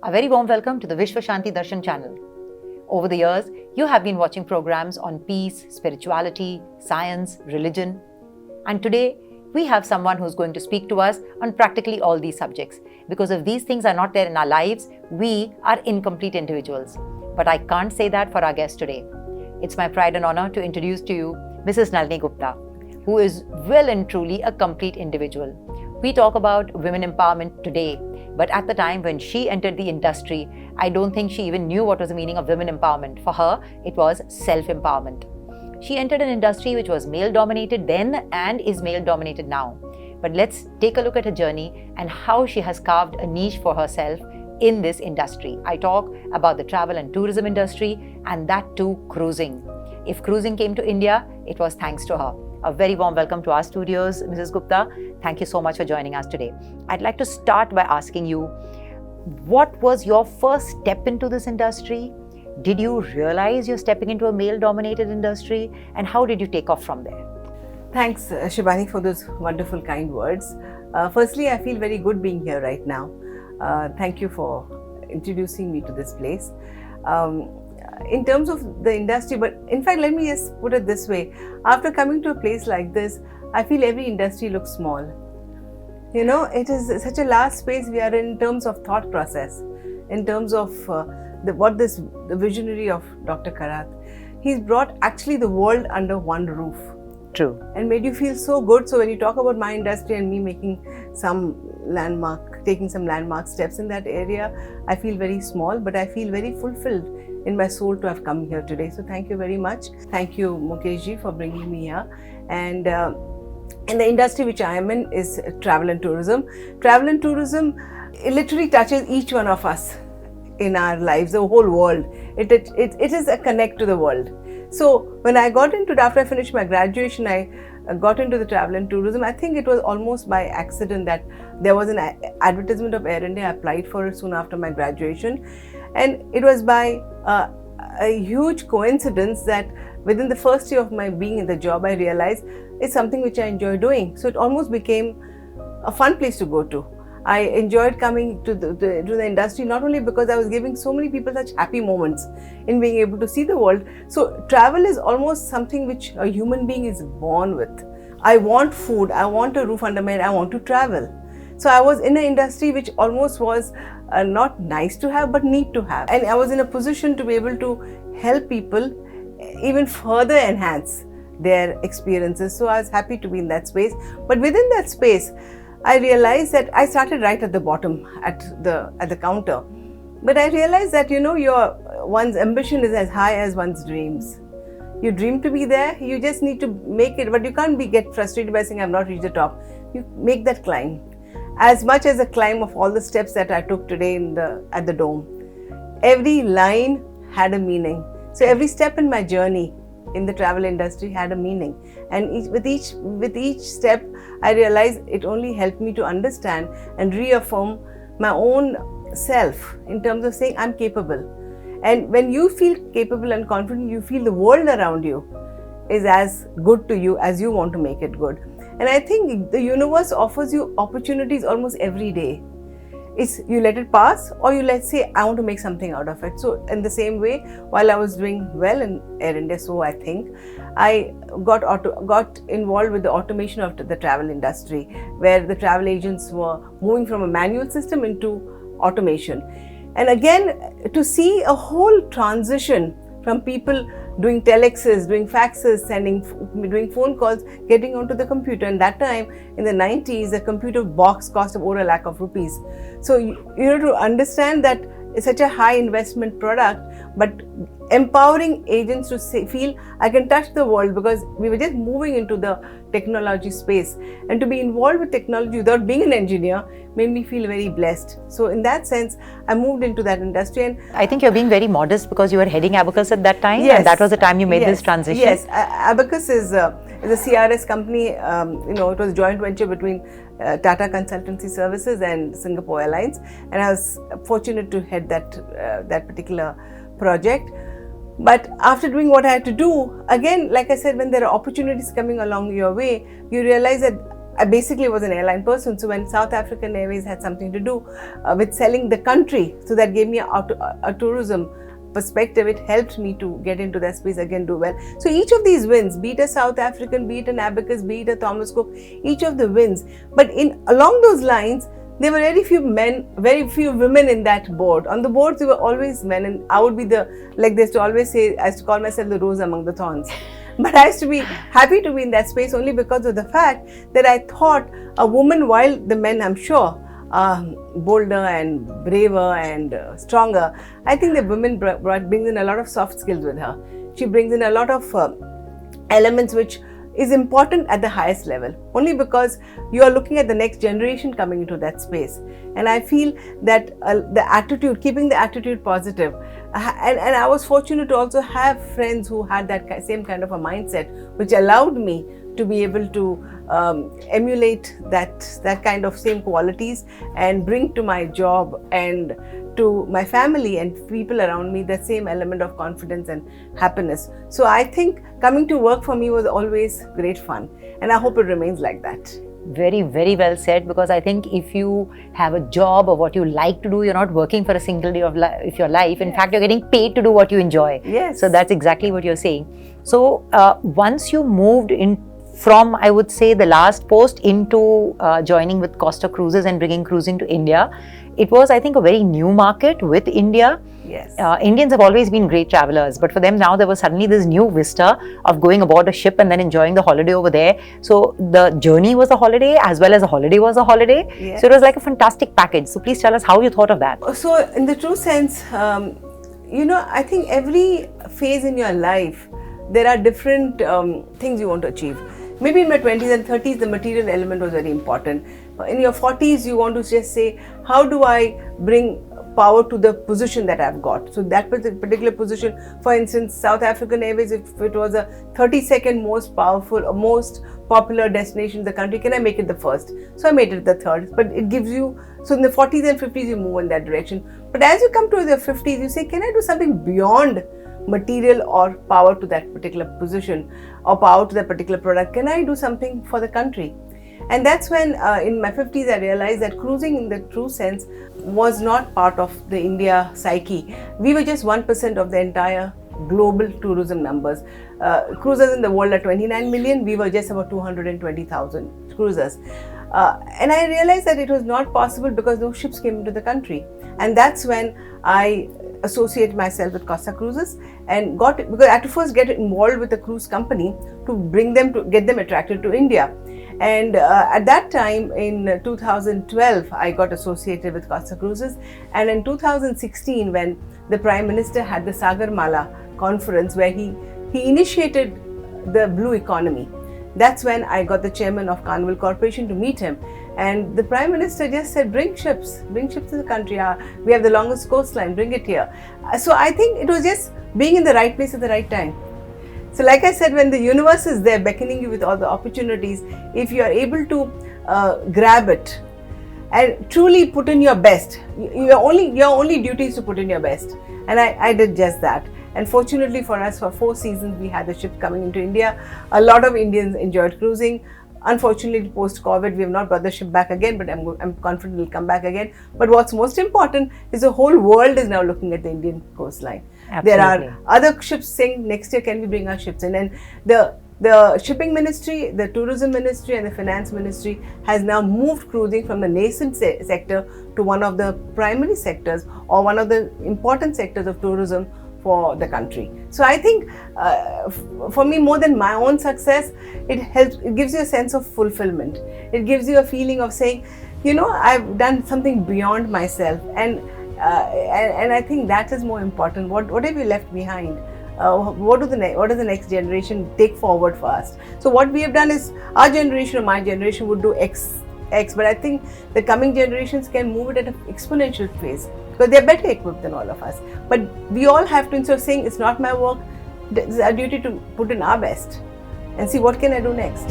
A very warm welcome to the Vishwa Shanti Darshan channel. Over the years, you have been watching programs on peace, spirituality, science, religion. And today, we have someone who's going to speak to us on practically all these subjects. Because if these things are not there in our lives, we are incomplete individuals. But I can't say that for our guest today. It's my pride and honor to introduce to you Mrs. Nalini Gupta, who is well and truly a complete individual. We talk about women empowerment today, but at the time when she entered the industry, I don't think she even knew what was the meaning of women empowerment. For her, it was self-empowerment. She entered an industry which was male-dominated then and is male-dominated now. But let's take a look at her journey and how she has carved a niche for herself in this industry. I talk about the travel and tourism industry, and that too cruising. If cruising came to India, it was thanks to her. A very warm welcome to our studios, Mrs. Gupta. Thank you so much for joining us today. I'd like to start by asking you, what was your first step into this industry? Did you realize you're stepping into a male-dominated industry? And how did you take off from there? Thanks, Shibani, for those wonderful, kind words. Firstly, I feel very good being here right now. Thank you for introducing me to this place. In terms of the industry, but in fact, let me just put it this way. After coming to a place like this, I feel every industry looks small. You know, it is such a large space we are in terms of thought process, in terms of the visionary of Dr. Karath. He's brought actually the world under one roof. True. And made you feel so good. So when you talk about my industry and me making taking some landmark steps in that area, I feel very small, but I feel very fulfilled in my soul to have come here today. So thank you very much. Thank you, Mukeshji, for bringing me here. And in the industry which I am in is travel and tourism. Travel and tourism, it literally touches each one of us in our lives, the whole world. It is a connect to the world. So when I got into it, after I finished my graduation, I got into the travel and tourism. I think it was almost by accident that there was an advertisement of Air India. I applied for it soon after my graduation. And it was by a huge coincidence that within the first year of my being in the job, I realized it's something which I enjoy doing. So it almost became a fun place to go to. I enjoyed coming to the industry, not only because I was giving so many people such happy moments in being able to see the world. So travel is almost something which a human being is born with. I want food, I want a roof under my head, I want to travel. So I was in an industry which almost was not nice to have, but need to have. And I was in a position to be able to help people even further enhance their experiences. So I was happy to be in that space. But within that space, I realized that I started right at the bottom, at the counter. But I realized that, you know, one's ambition is as high as one's dreams. You dream to be there, you just need to make it, but you can't get frustrated by saying, I've not reached the top. You make that climb. As much as a climb of all the steps that I took today at the dome. Every line had a meaning. So every step in my journey in the travel industry had a meaning. And with each step, I realized it only helped me to understand and reaffirm my own self in terms of saying I'm capable. And when you feel capable and confident, you feel the world around you is as good to you as you want to make it good. And I think the universe offers you opportunities almost every day. It's you let it pass, or you let's say, I want to make something out of it. So in the same way, while I was doing well in Air India, so I think, I got involved with the automation of the travel industry, where the travel agents were moving from a manual system into automation. And again, to see a whole transition from people doing telexes, doing faxes, doing phone calls, getting onto the computer. And that time, in the 90s, a computer box cost over ₹1 lakh. So you know, to understand that it's such a high investment product, but empowering agents to feel I can touch the world, because we were just moving into the technology space, and to be involved with technology without being an engineer made me feel very blessed. So in that sense, I moved into that industry. And I think you're being very modest because you were heading Abacus at that time. Yes, and that was the time you made this transition. Yes, Abacus is a CRS company. It was a joint venture between Tata Consultancy Services and Singapore Airlines, and I was fortunate to head that particular project. But after doing what I had to do, again, like I said, when there are opportunities coming along your way, you realize that I basically was an airline person. So when South African Airways had something to do with selling the country, so that gave me a tourism perspective. It helped me to get into that space again, do well. So each of these wins, be it a South African, be it an Abacus, be it a Thomas Cook, each of the wins. But along those lines, there were very few men, very few women in that board. On the boards, there were always men, and I would be like they used to always say, I used to call myself the rose among the thorns. But I used to be happy to be in that space only because of the fact that I thought a woman, while the men, I'm sure, bolder and braver and stronger, I think the women brings in a lot of soft skills with her. She brings in a lot of elements which is important at the highest level, only because you are looking at the next generation coming into that space. And I feel that the attitude, keeping the attitude positive, and I was fortunate to also have friends who had that same kind of a mindset, which allowed me to be able to emulate that kind of same qualities and bring to my job and to my family and people around me that same element of confidence and happiness. So I think coming to work for me was always great fun, and I hope it remains like that. Very, very well said, because I think if you have a job or what you like to do, you're not working for a single day of your life. In fact, you're getting paid to do what you enjoy. Yes. So that's exactly what you're saying. So once you moved in from, I would say, the last post into joining with Costa Cruises and bringing cruising to India, it was, I think, a very new market with India. Yes. Indians have always been great travelers, but for them now there was suddenly this new vista of going aboard a ship and then enjoying the holiday over there. So the journey was a holiday as well as a holiday was a holiday. Yes. So it was like a fantastic package. So please tell us how you thought of that. So in the true sense, I think every phase in your life, there are different things you want to achieve. Maybe in my 20s and 30s, the material element was very important. In your 40s, you want to just say, how do I bring power to the position that I've got? So that particular position, for instance, South African Airways, if it was a 32nd most powerful or most popular destination in the country, can I make it the first? So I made it the third. But it gives you, so in the 40s and 50s, you move in that direction. But as you come to the 50s, you say, can I do something beyond material or power to that particular position or power to that particular product? Can I do something for the country? And that's when in my 50s I realized that cruising in the true sense was not part of the India psyche. We were just 1% of the entire global tourism numbers. Cruisers in the world are 29 million, we were just about 220,000 cruisers. And I realized that it was not possible because no ships came into the country. And that's when I associate myself with Costa Cruises and because I had to first get involved with a cruise company to get them attracted to India. And at that time in 2012, I got associated with Costa Cruises. And in 2016, when the Prime Minister had the Sagarmala conference where he initiated the blue economy, that's when I got the chairman of Carnival Corporation to meet him. And the Prime Minister just said, bring ships to the country. We have the longest coastline, bring it here. So I think it was just being in the right place at the right time. So like I said, when the universe is there beckoning you with all the opportunities, if you are able to grab it and truly put in your best, your only duty is to put in your best. And I did just that. And fortunately for us, for 4 seasons, we had the ship coming into India. A lot of Indians enjoyed cruising. Unfortunately, post-COVID, we have not brought the ship back again, but I'm confident it will come back again. But what's most important is the whole world is now looking at the Indian coastline. Absolutely. There are other ships saying, next year, can we bring our ships in? And the shipping ministry, the tourism ministry and the finance ministry has now moved cruising from the nascent sector to one of the primary sectors or one of the important sectors of tourism for the country. So I think for me, more than my own success, it gives you a sense of fulfillment. It gives you a feeling of saying, I've done something beyond myself, and I think that is more important. What have you left behind? What does the next generation take forward for us? So what we have done is, our generation or my generation would do X, but I think the coming generations can move it at an exponential pace because they're better equipped than all of us. But we all have to, instead of saying it's not my work, it's our duty to put in our best and see what can I do next.